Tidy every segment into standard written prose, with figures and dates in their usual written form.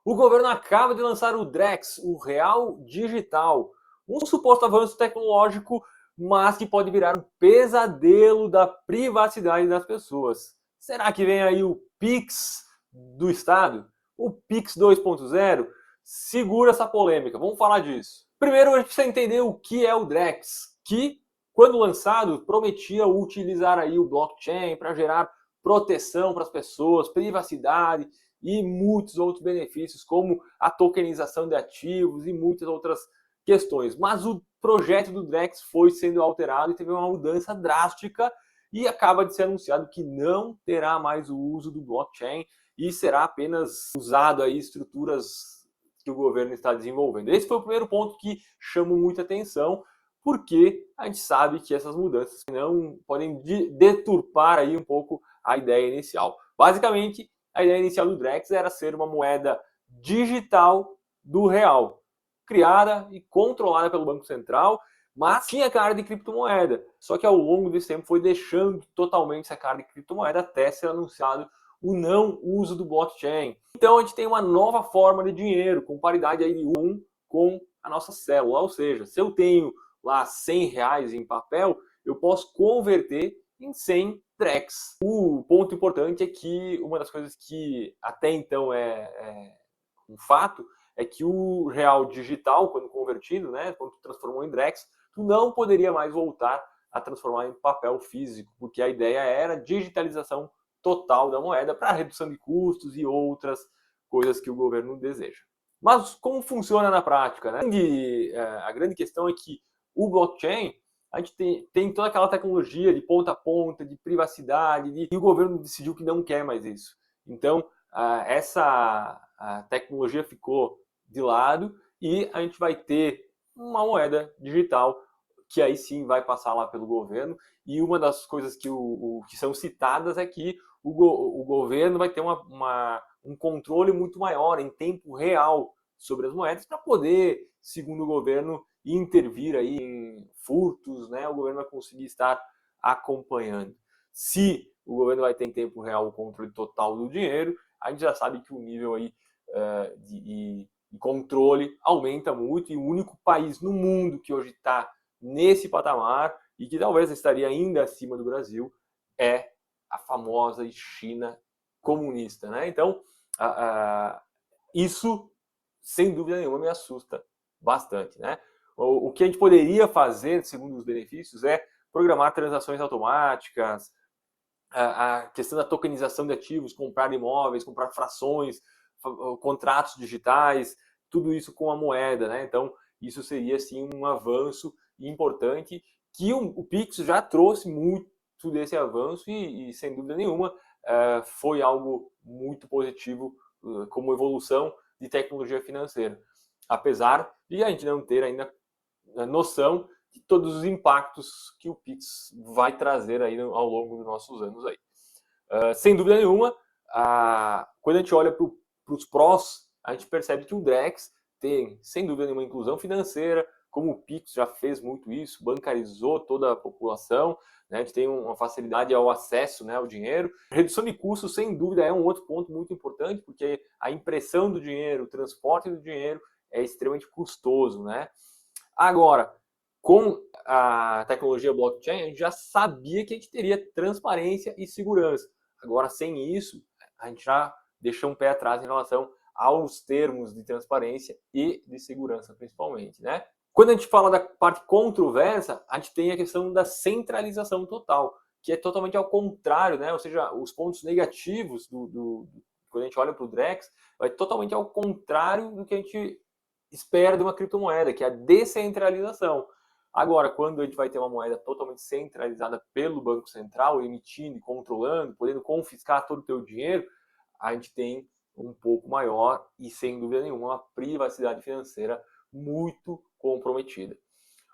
O governo acaba de lançar o Drex, o Real Digital, um suposto avanço tecnológico, mas que pode virar um pesadelo da privacidade das pessoas. Será que vem aí o Pix do Estado? O Pix 2.0? Segura essa polêmica, vamos falar disso. Primeiro a gente precisa entender o que é o Drex, que, quando lançado, prometia utilizar aí o blockchain para gerar proteção para as pessoas, privacidade e muitos outros benefícios, como a tokenização de ativos e muitas outras questões. Mas o projeto do Drex foi sendo alterado e teve uma mudança drástica e acaba de ser anunciado que não terá mais o uso do blockchain e será apenas usado aí estruturas que o governo está desenvolvendo. Esse foi o primeiro ponto que chamou muita atenção, porque a gente sabe que essas mudanças não podem deturpar aí um pouco a ideia inicial. Basicamente, a ideia inicial do Drex era ser uma moeda digital do real, criada e controlada pelo Banco Central, mas tinha cara de criptomoeda. Só que ao longo desse tempo foi deixando totalmente essa cara de criptomoeda até ser anunciado o não uso do blockchain. Então a gente tem uma nova forma de dinheiro, com paridade aí de 1 com a nossa célula. Ou seja, se eu tenho lá R$100 em papel, eu posso converter em 100 Drex. O ponto importante é que uma das coisas que até então é um fato é que o real digital, quando convertido, né, quando transformou em Drex, tu não poderia mais voltar a transformar em papel físico, porque a ideia era digitalização total da moeda para redução de custos e outras coisas que o governo deseja. Mas como funciona na prática, né? A grande questão é que o blockchain, a gente tem toda aquela tecnologia de ponta a ponta, de privacidade, e o governo decidiu que não quer mais isso. Então, essa tecnologia ficou de lado e a gente vai ter uma moeda digital que aí sim vai passar lá pelo governo. E uma das coisas que são citadas é que o governo vai ter um controle muito maior em tempo real sobre as moedas para poder, segundo o governo, intervir aí em furtos, né? O governo vai conseguir estar acompanhando. Se o governo vai ter em tempo real o controle total do dinheiro, a gente já sabe que o nível aí de controle aumenta muito, e o único país no mundo que hoje está nesse patamar e que talvez estaria ainda acima do Brasil é a famosa China comunista, né? Então, isso, sem dúvida nenhuma, me assusta bastante, né? O que a gente poderia fazer, segundo os benefícios, é programar transações automáticas, a questão da tokenização de ativos, comprar imóveis, comprar frações, contratos digitais, tudo isso com a moeda, né? Então, isso seria, sim, um avanço importante que o Pix já trouxe muito desse avanço e sem dúvida nenhuma, foi algo muito positivo como evolução de tecnologia financeira. Apesar de a gente não ter ainda noção de todos os impactos que o Pix vai trazer aí ao longo dos nossos anos aí. Sem dúvida nenhuma, quando a gente olha para os prós, a gente percebe que o Drex tem, sem dúvida nenhuma, inclusão financeira, como o Pix já fez muito isso, bancarizou toda a população, né? A gente tem uma facilidade ao acesso, né, ao dinheiro. Redução de custos, sem dúvida, é um outro ponto muito importante, porque a impressão do dinheiro, o transporte do dinheiro é extremamente custoso, né? Agora, com a tecnologia blockchain, a gente já sabia que a gente teria transparência e segurança. Agora, sem isso, a gente já deixou um pé atrás em relação aos termos de transparência e de segurança, principalmente, né? Quando a gente fala da parte controversa, a gente tem a questão da centralização total, que é totalmente ao contrário, né? Ou seja, os pontos negativos quando a gente olha para o Drex, vai totalmente ao contrário do que a gente espera de uma criptomoeda, que é a descentralização. Agora, quando a gente vai ter uma moeda totalmente centralizada pelo Banco Central, emitindo e controlando, podendo confiscar todo o teu dinheiro, a gente tem um pouco maior e, sem dúvida nenhuma, uma privacidade financeira muito comprometida.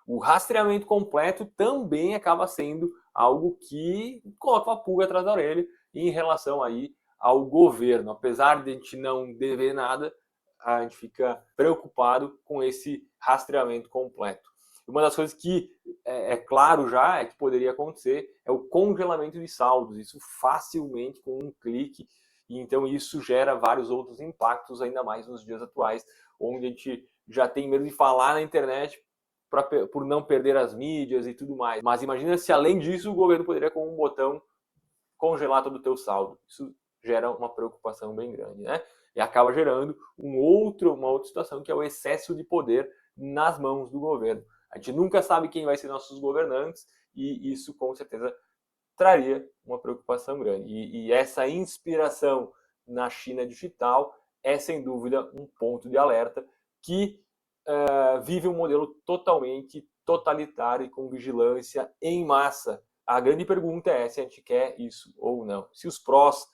O rastreamento completo também acaba sendo algo que coloca uma pulga atrás da orelha em relação aí ao governo. Apesar de a gente não dever nada, a gente fica preocupado com esse rastreamento completo. Uma das coisas que é claro já é que poderia acontecer é o congelamento de saldos. Isso facilmente, com um clique, e então isso gera vários outros impactos, ainda mais nos dias atuais, onde a gente já tem medo de falar na internet por não perder as mídias e tudo mais. Mas imagina se além disso o governo poderia com um botão congelar todo o teu saldo. Isso gera uma preocupação bem grande, né? E acaba gerando uma outra situação, que é o excesso de poder nas mãos do governo. A gente nunca sabe quem vai ser nossos governantes e isso com certeza traria uma preocupação grande. E essa inspiração na China digital é sem dúvida um ponto de alerta que vive um modelo totalmente totalitário e com vigilância em massa. A grande pergunta é se a gente quer isso ou não. Se os prós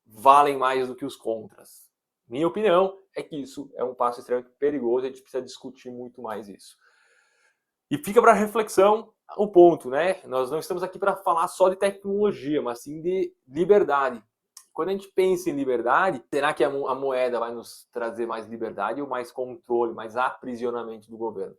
valem mais do que os contras. Minha opinião é que isso é um passo extremamente perigoso e a gente precisa discutir muito mais isso. E fica para reflexão o ponto, né? Nós não estamos aqui para falar só de tecnologia, mas sim de liberdade. Quando a gente pensa em liberdade, será que a moeda vai nos trazer mais liberdade ou mais controle, mais aprisionamento do governo?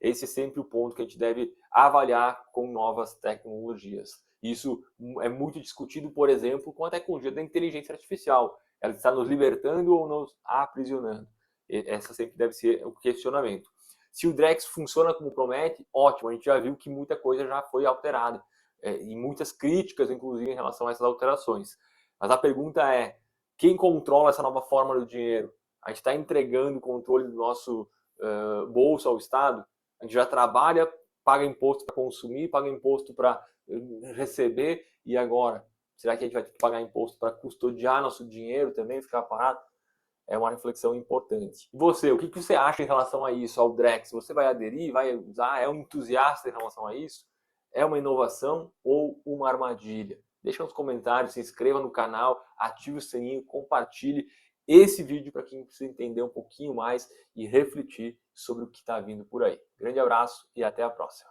Esse é sempre o ponto que a gente deve avaliar com novas tecnologias. Isso é muito discutido, por exemplo, com a tecnologia da inteligência artificial. Ela está nos libertando ou nos aprisionando? Essa sempre deve ser o questionamento. Se o Drex funciona como promete, ótimo, a gente já viu que muita coisa já foi alterada. E muitas críticas, inclusive, em relação a essas alterações. Mas a pergunta é, quem controla essa nova forma do dinheiro? A gente está entregando o controle do nosso bolso ao Estado? A gente já trabalha, paga imposto para consumir, paga imposto para receber, e agora? Será que a gente vai ter que pagar imposto para custodiar nosso dinheiro também, ficar parado? É uma reflexão importante. E você, o que você acha em relação a isso, ao Drex? Você vai aderir, vai usar? É um entusiasta em relação a isso? É uma inovação ou uma armadilha? Deixa nos comentários, se inscreva no canal, ative o sininho, compartilhe esse vídeo para quem precisa entender um pouquinho mais e refletir sobre o que está vindo por aí. Grande abraço e até a próxima.